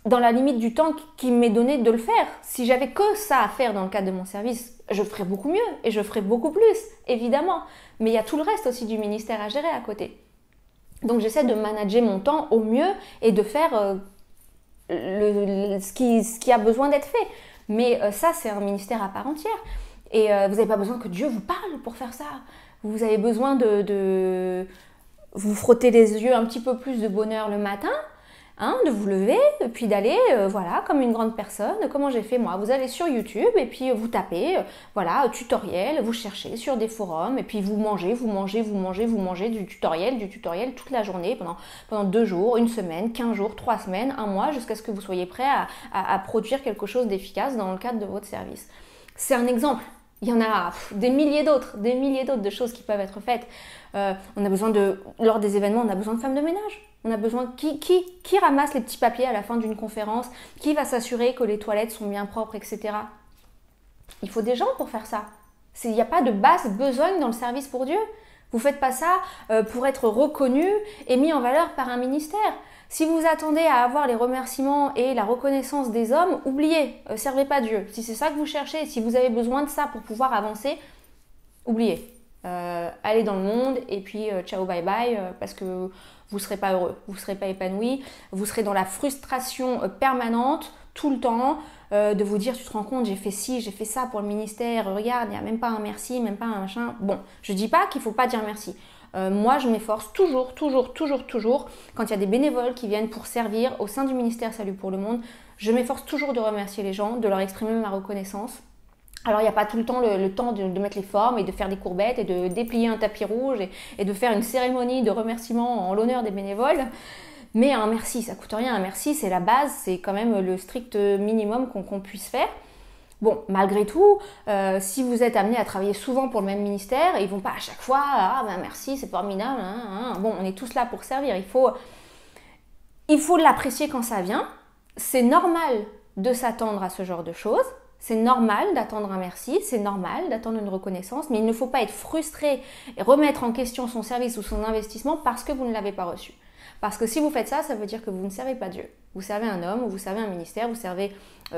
dans la limite du temps qui m'est donné de le faire. Si j'avais que ça à faire dans le cadre de mon service, je ferais beaucoup mieux et je ferais beaucoup plus, évidemment. Mais il y a tout le reste aussi du ministère à gérer à côté. Donc j'essaie de manager mon temps au mieux et de faire ce qui a besoin d'être fait. Mais ça, c'est un ministère à part entière. Et vous n'avez pas besoin que Dieu vous parle pour faire ça. Vous avez besoin de vous frotter les yeux un petit peu plus de bonheur le matin, de vous lever, et puis d'aller, voilà, comme une grande personne, comment j'ai fait moi. Vous allez sur YouTube et puis vous tapez, voilà, tutoriel, vous cherchez sur des forums, et puis vous mangez du tutoriel toute la journée, pendant 2 jours, 1 semaine, 15 jours, 3 semaines, 1 mois, jusqu'à ce que vous soyez prêt à produire quelque chose d'efficace dans le cadre de votre service. C'est un exemple. Il y en a des milliers d'autres de choses qui peuvent être faites. On a besoin lors des événements, on a besoin de femmes de ménage. On a besoin qui ramasse les petits papiers à la fin d'une conférence, qui va s'assurer que les toilettes sont bien propres, etc. Il faut des gens pour faire ça. Il n'y a pas de basse besogne dans le service pour Dieu. Vous ne faites pas ça pour être reconnu et mis en valeur par un ministère. Si vous attendez à avoir les remerciements et la reconnaissance des hommes, oubliez, servez pas Dieu. Si c'est ça que vous cherchez, si vous avez besoin de ça pour pouvoir avancer, oubliez. Allez dans le monde et puis ciao bye bye parce que vous ne serez pas heureux, vous ne serez pas épanoui, vous serez dans la frustration permanente tout le temps de vous dire tu te rends compte j'ai fait ci, j'ai fait ça pour le ministère, regarde il n'y a même pas un merci, même pas un machin. Bon, je dis pas qu'il ne faut pas dire merci. Moi je m'efforce toujours quand il y a des bénévoles qui viennent pour servir au sein du ministère Salut pour le Monde, je m'efforce toujours de remercier les gens, de leur exprimer ma reconnaissance. Alors il n'y a pas tout le temps le temps de mettre les formes et de faire des courbettes et de déplier un tapis rouge et de faire une cérémonie de remerciement en l'honneur des bénévoles. Mais un merci, ça coûte rien. Un merci, c'est la base, c'est quand même le strict minimum qu'on puisse faire. Bon, malgré tout, si vous êtes amené à travailler souvent pour le même ministère, ils ne vont pas à chaque fois « Ah ben merci, c'est formidable. » Bon, on est tous là pour servir. Il faut l'apprécier quand ça vient. C'est normal de s'attendre à ce genre de choses. C'est normal d'attendre un merci, c'est normal d'attendre une reconnaissance, mais il ne faut pas être frustré et remettre en question son service ou son investissement parce que vous ne l'avez pas reçu. Parce que si vous faites ça, ça veut dire que vous ne servez pas Dieu. Vous servez un homme, vous servez un ministère, vous servez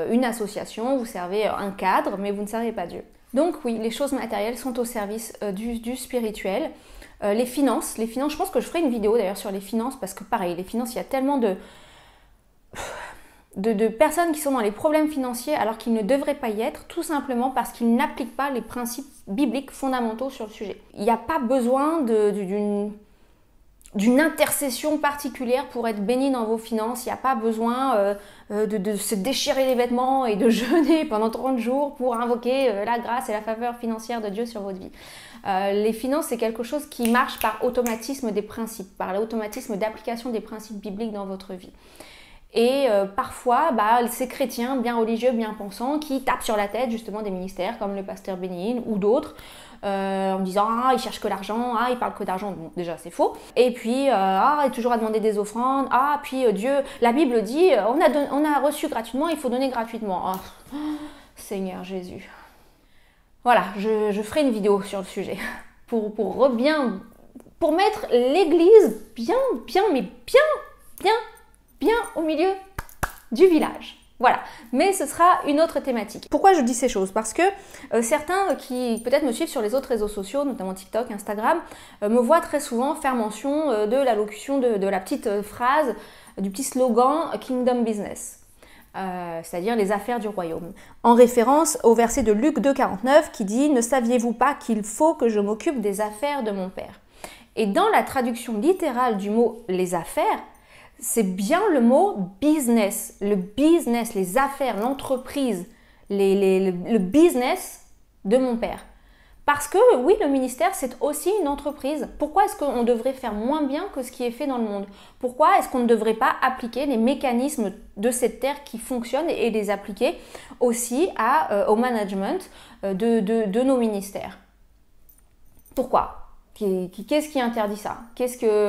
une association, vous servez un cadre, mais vous ne servez pas Dieu. Donc oui, les choses matérielles sont au service du spirituel. Les finances, je pense que je ferai une vidéo d'ailleurs sur les finances parce que pareil, les finances, il y a tellement de personnes qui sont dans les problèmes financiers alors qu'ils ne devraient pas y être, tout simplement parce qu'ils n'appliquent pas les principes bibliques fondamentaux sur le sujet. Il n'y a pas besoin d'une intercession particulière pour être béni dans vos finances. Il n'y a pas besoin de se déchirer les vêtements et de jeûner pendant 30 jours pour invoquer la grâce et la faveur financière de Dieu sur votre vie. Les finances, c'est quelque chose qui marche par automatisme des principes, par l'automatisme d'application des principes bibliques dans votre vie. Et parfois, ces chrétiens bien religieux, bien pensants, qui tapent sur la tête justement des ministères comme le pasteur Bénin ou d'autres, en disant « Ah, il cherche que l'argent, ah, il parle que d'argent ». Bon, déjà, c'est faux. Et puis, ah, il est toujours à demander des offrandes. Ah, puis Dieu, la Bible dit « On a reçu gratuitement, il faut donner gratuitement. Oh, » Seigneur Jésus. Voilà, je ferai une vidéo sur le sujet pour mettre l'église bien au milieu du village. Voilà, mais ce sera une autre thématique. Pourquoi je dis ces choses? Parce que certains qui peut-être me suivent sur les autres réseaux sociaux, notamment TikTok, Instagram, me voient très souvent faire mention de l'allocution de la petite phrase, du petit slogan « Kingdom Business ». C'est-à-dire les affaires du royaume, en référence au verset de Luc 2,49 qui dit « Ne saviez-vous pas qu'il faut que je m'occupe des affaires de mon Père ?» Et dans la traduction littérale du mot « les affaires », c'est bien le mot « business », le business, les affaires, l'entreprise, le business de mon Père. Parce que oui, le ministère, c'est aussi une entreprise. Pourquoi est-ce qu'on devrait faire moins bien que ce qui est fait dans le monde? Pourquoi est-ce qu'on ne devrait pas appliquer les mécanismes de cette terre qui fonctionnent et les appliquer aussi au management de nos ministères? Pourquoi? Qu'est-ce qui interdit ça?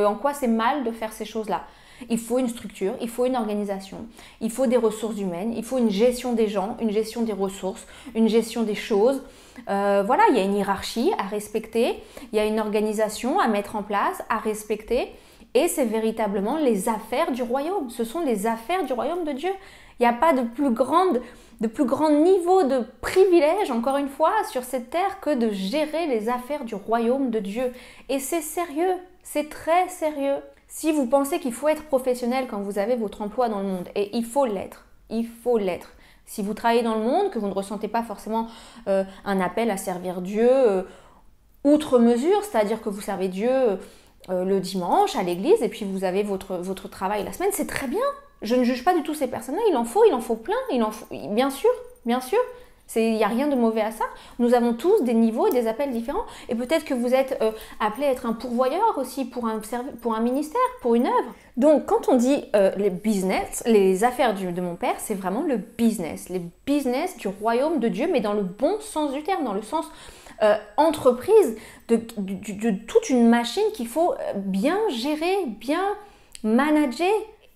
En quoi c'est mal de faire ces choses-là? Il faut une structure, il faut une organisation, il faut des ressources humaines, il faut une gestion des gens, une gestion des ressources, une gestion des choses. Voilà, il y a une hiérarchie à respecter, il y a une organisation à mettre en place, à respecter. Et c'est véritablement les affaires du royaume. Ce sont les affaires du royaume de Dieu. Il n'y a pas de plus grand niveau de privilège, encore une fois, sur cette terre que de gérer les affaires du royaume de Dieu. Et c'est sérieux, c'est très sérieux. Si vous pensez qu'il faut être professionnel quand vous avez votre emploi dans le monde, et il faut l'être, Si vous travaillez dans le monde, que vous ne ressentez pas forcément un appel à servir Dieu outre mesure, c'est-à-dire que vous servez Dieu le dimanche à l'église et puis vous avez votre travail la semaine, c'est très bien. Je ne juge pas du tout ces personnes-là, il en faut plein, bien sûr. Il n'y a rien de mauvais à ça. Nous avons tous des niveaux et des appels différents. Et peut-être que vous êtes appelé à être un pourvoyeur aussi pour un ministère, pour une œuvre. Donc, quand on dit les affaires de mon Père, c'est vraiment le business du royaume de Dieu, mais dans le bon sens du terme, dans le sens entreprise, de toute une machine qu'il faut bien gérer, bien manager.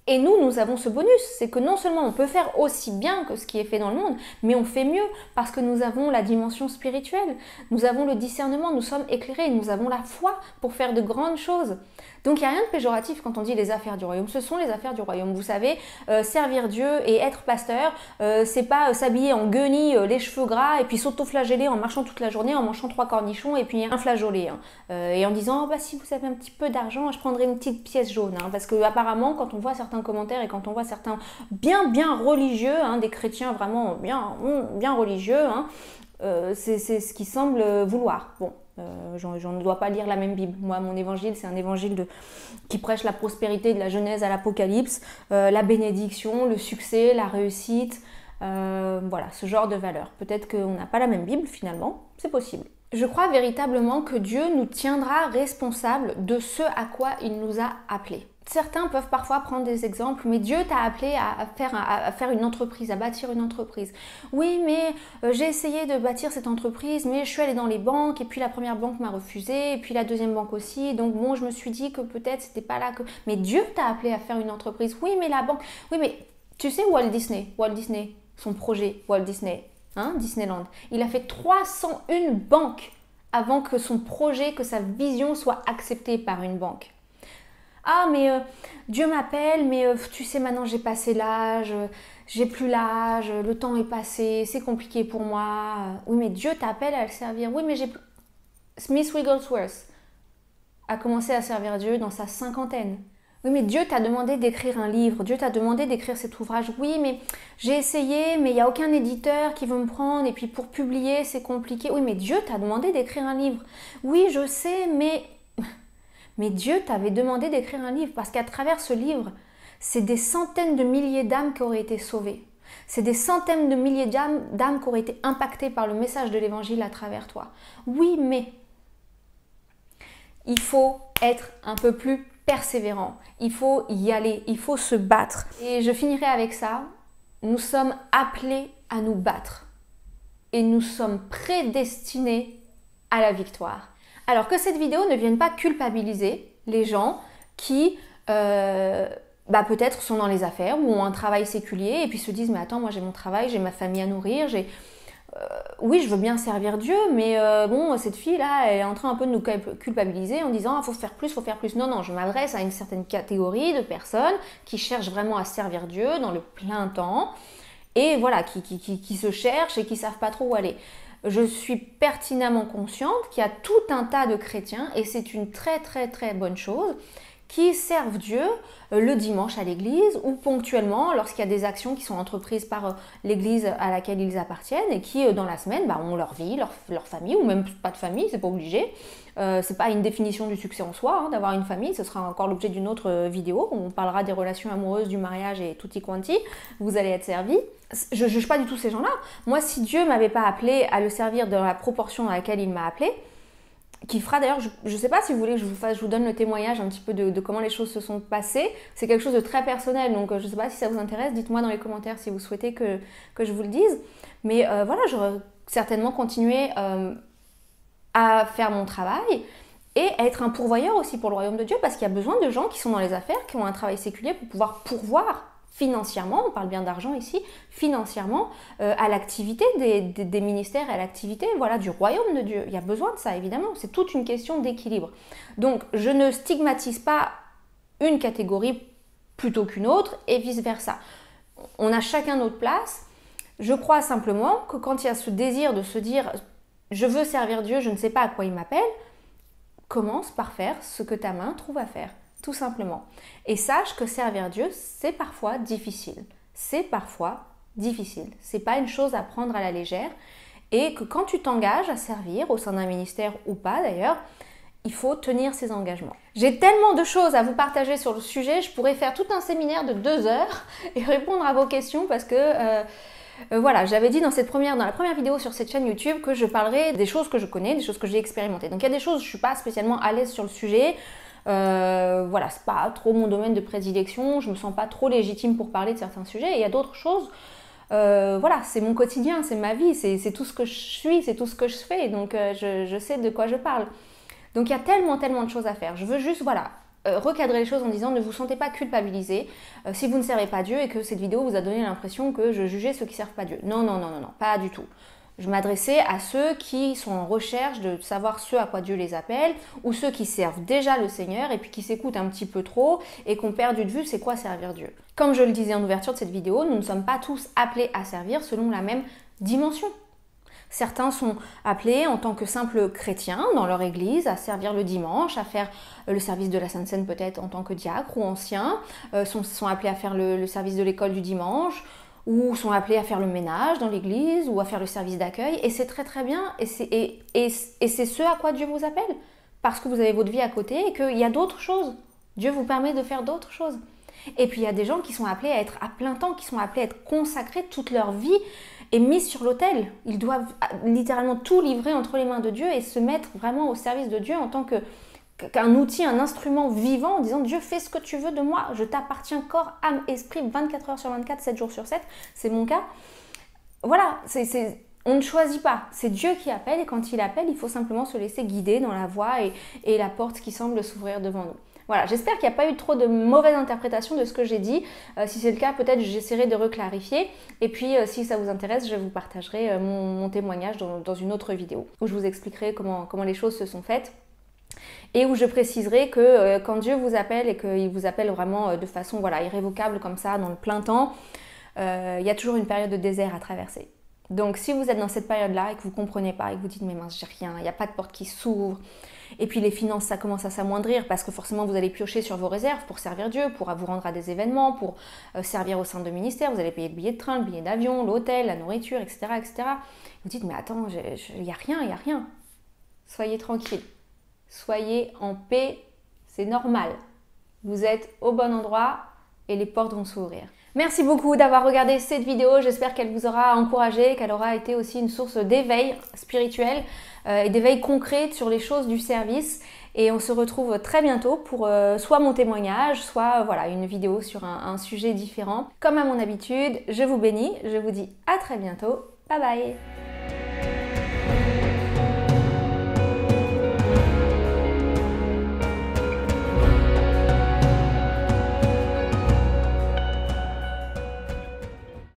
Et nous avons ce bonus, c'est que non seulement on peut faire aussi bien que ce qui est fait dans le monde, mais on fait mieux parce que nous avons la dimension spirituelle, nous avons le discernement, nous sommes éclairés, nous avons la foi pour faire de grandes choses. Donc il n'y a rien de péjoratif quand on dit les affaires du royaume, ce sont les affaires du royaume. Vous savez, servir Dieu et être pasteur, c'est pas s'habiller en guenille, les cheveux gras et puis s'auto-flageller en marchant toute la journée, en mangeant 3 cornichons et puis un flageolet. Et en disant, si vous avez un petit peu d'argent, je prendrai une petite pièce jaune. Parce que apparemment, quand on voit certains commentaires et quand on voit certains bien religieux, des chrétiens vraiment bien religieux, c'est ce qu'ils semblent vouloir. Bon. J'en ne dois pas lire la même Bible. Moi, mon évangile, c'est un évangile qui prêche la prospérité de la Genèse à l'Apocalypse, la bénédiction, le succès, la réussite, voilà, ce genre de valeurs. Peut-être qu'on n'a pas la même Bible finalement, c'est possible. Je crois véritablement que Dieu nous tiendra responsables de ce à quoi il nous a appelés. Certains peuvent parfois prendre des exemples, mais Dieu t'a appelé à faire une entreprise, à bâtir une entreprise. Oui, mais j'ai essayé de bâtir cette entreprise, mais je suis allée dans les banques, et puis la première banque m'a refusé, et puis la deuxième banque aussi, donc bon, je me suis dit que peut-être c'était pas là que... Mais Dieu t'a appelé à faire une entreprise. Oui, mais la banque... Oui, mais tu sais Walt Disney, son projet Walt Disney, Disneyland, il a fait 301 banques avant que son projet, que sa vision soit acceptée par une banque. Ah mais Dieu m'appelle, mais tu sais maintenant j'ai passé l'âge, j'ai plus l'âge, le temps est passé, c'est compliqué pour moi. Oui mais Dieu t'appelle à le servir. Oui mais j'ai plus... Smith Wigglesworth a commencé à servir Dieu dans sa cinquantaine. Oui, mais Dieu t'a demandé d'écrire un livre, Dieu t'a demandé d'écrire cet ouvrage. Oui, mais j'ai essayé, mais il n'y a aucun éditeur qui veut me prendre, et puis pour publier, c'est compliqué. Oui, mais Dieu t'a demandé d'écrire un livre. Oui, je sais, mais... Mais Dieu t'avait demandé d'écrire un livre, parce qu'à travers ce livre, c'est des centaines de milliers d'âmes qui auraient été sauvées. C'est des centaines de milliers d'âmes qui auraient été impactées par le message de l'Évangile à travers toi. Oui, mais... il faut être un peu plus persévérant, il faut y aller, il faut se battre. Et je finirai avec ça, nous sommes appelés à nous battre et nous sommes prédestinés à la victoire. Alors que cette vidéo ne vienne pas culpabiliser les gens qui peut-être sont dans les affaires ou ont un travail séculier et puis se disent mais attends, moi j'ai mon travail, j'ai ma famille à nourrir, oui, je veux bien servir Dieu, mais bon, cette fille-là, elle est en train un peu de nous culpabiliser en disant « faut faire plus, faut faire plus ». Non, non, je m'adresse à une certaine catégorie de personnes qui cherchent vraiment à servir Dieu dans le plein temps et voilà, qui se cherchent et qui ne savent pas trop où aller. Je suis pertinemment consciente qu'il y a tout un tas de chrétiens, et c'est une très très très bonne chose, qui servent Dieu le dimanche à l'église ou ponctuellement lorsqu'il y a des actions qui sont entreprises par l'église à laquelle ils appartiennent et qui dans la semaine ont leur vie, leur famille ou même pas de famille, c'est pas obligé. C'est pas une définition du succès en soi d'avoir une famille, ce sera encore l'objet d'une autre vidéo où on parlera des relations amoureuses, du mariage et tutti quanti, vous allez être servis. Je ne juge pas du tout ces gens-là. Moi, si Dieu m'avait pas appelé à le servir dans la proportion dans laquelle il m'a appelé, qui fera d'ailleurs, je ne sais pas si vous voulez que je vous donne le témoignage un petit peu de comment les choses se sont passées. C'est quelque chose de très personnel, donc je ne sais pas si ça vous intéresse. Dites-moi dans les commentaires si vous souhaitez que je vous le dise. Mais voilà, j'aurais certainement continué à faire mon travail et à être un pourvoyeur aussi pour le royaume de Dieu, parce qu'il y a besoin de gens qui sont dans les affaires, qui ont un travail séculier pour pouvoir pourvoir financièrement, on parle bien d'argent ici, financièrement, à l'activité des ministères, à l'activité du royaume de Dieu. Il y a besoin de ça, évidemment. C'est toute une question d'équilibre. Donc, je ne stigmatise pas une catégorie plutôt qu'une autre et vice-versa. On a chacun notre place. Je crois simplement que quand il y a ce désir de se dire « je veux servir Dieu, je ne sais pas à quoi il m'appelle », commence par faire ce que ta main trouve à faire. Tout simplement. Et sache que servir Dieu, c'est parfois difficile. C'est parfois difficile. C'est pas une chose à prendre à la légère. Et que quand tu t'engages à servir au sein d'un ministère ou pas d'ailleurs, il faut tenir ses engagements. J'ai tellement de choses à vous partager sur le sujet, je pourrais faire tout un séminaire de 2 heures et répondre à vos questions parce que voilà, j'avais dit dans la première vidéo sur cette chaîne YouTube que je parlerais des choses que je connais, des choses que j'ai expérimentées. Donc il y a des choses où je suis pas spécialement à l'aise sur le sujet. Voilà, c'est pas trop mon domaine de prédilection, je me sens pas trop légitime pour parler de certains sujets. Et il y a d'autres choses, voilà, c'est mon quotidien, c'est ma vie, c'est tout ce que je suis, c'est tout ce que je fais, donc je sais de quoi je parle. Donc il y a tellement de choses à faire. Je veux juste, voilà, recadrer les choses en disant ne vous sentez pas culpabilisé si vous ne servez pas Dieu et que cette vidéo vous a donné l'impression que je jugeais ceux qui ne servent pas Dieu. Non, non, non, non, non, pas du tout. Je m'adressais à ceux qui sont en recherche de savoir ce à quoi Dieu les appelle, ou ceux qui servent déjà le Seigneur et puis qui s'écoutent un petit peu trop et qu'on perdu de vue c'est quoi servir Dieu. Comme je le disais en ouverture de cette vidéo, nous ne sommes pas tous appelés à servir selon la même dimension. Certains sont appelés en tant que simples chrétiens dans leur église à servir le dimanche, à faire le service de la Sainte Seine peut-être en tant que diacre ou ancien, sont appelés à faire le service de l'école du dimanche, ou sont appelés à faire le ménage dans l'église, ou à faire le service d'accueil, et c'est très très bien, et c'est ce à quoi Dieu vous appelle, parce que vous avez votre vie à côté, et qu'il y a d'autres choses. Dieu vous permet de faire d'autres choses. Et puis il y a des gens qui sont appelés à être à plein temps, qui sont appelés à être consacrés toute leur vie, et mis sur l'autel. Ils doivent littéralement tout livrer entre les mains de Dieu, et se mettre vraiment au service de Dieu en tant qu'un outil, un instrument vivant en disant Dieu fais ce que tu veux de moi, je t'appartiens corps, âme, esprit, 24 heures sur 24, 7 jours sur 7, c'est mon cas. Voilà, on ne choisit pas, c'est Dieu qui appelle et quand il appelle, il faut simplement se laisser guider dans la voie et la porte qui semble s'ouvrir devant nous. Voilà, j'espère qu'il n'y a pas eu trop de mauvaise interprétation de ce que j'ai dit. Si c'est le cas, peut-être j'essaierai de reclarifier. Et puis, si ça vous intéresse, je vous partagerai mon témoignage dans une autre vidéo où je vous expliquerai comment les choses se sont faites. et où je préciserai que quand Dieu vous appelle et qu'il vous appelle vraiment de façon voilà, irrévocable comme ça, dans le plein temps, il y a toujours une période de désert à traverser. Donc si vous êtes dans cette période-là et que vous ne comprenez pas et que vous dites mais mince, j'ai rien, il n'y a pas de porte qui s'ouvre, et puis les finances ça commence à s'amoindrir parce que forcément vous allez piocher sur vos réserves pour servir Dieu, pour vous rendre à des événements, pour servir au sein de ministères, vous allez payer le billet de train, le billet d'avion, l'hôtel, la nourriture, etc. etc. Vous dites mais attends, il n'y a rien, il n'y a rien. Soyez tranquille, soyez en paix, c'est normal. Vous êtes au bon endroit et les portes vont s'ouvrir. Merci beaucoup d'avoir regardé cette vidéo, j'espère qu'elle vous aura encouragé, qu'elle aura été aussi une source d'éveil spirituel et d'éveil concret sur les choses du service. Et on se retrouve très bientôt pour soit mon témoignage, soit voilà, une vidéo sur un sujet différent. Comme à mon habitude, je vous bénis, je vous dis à très bientôt, bye bye.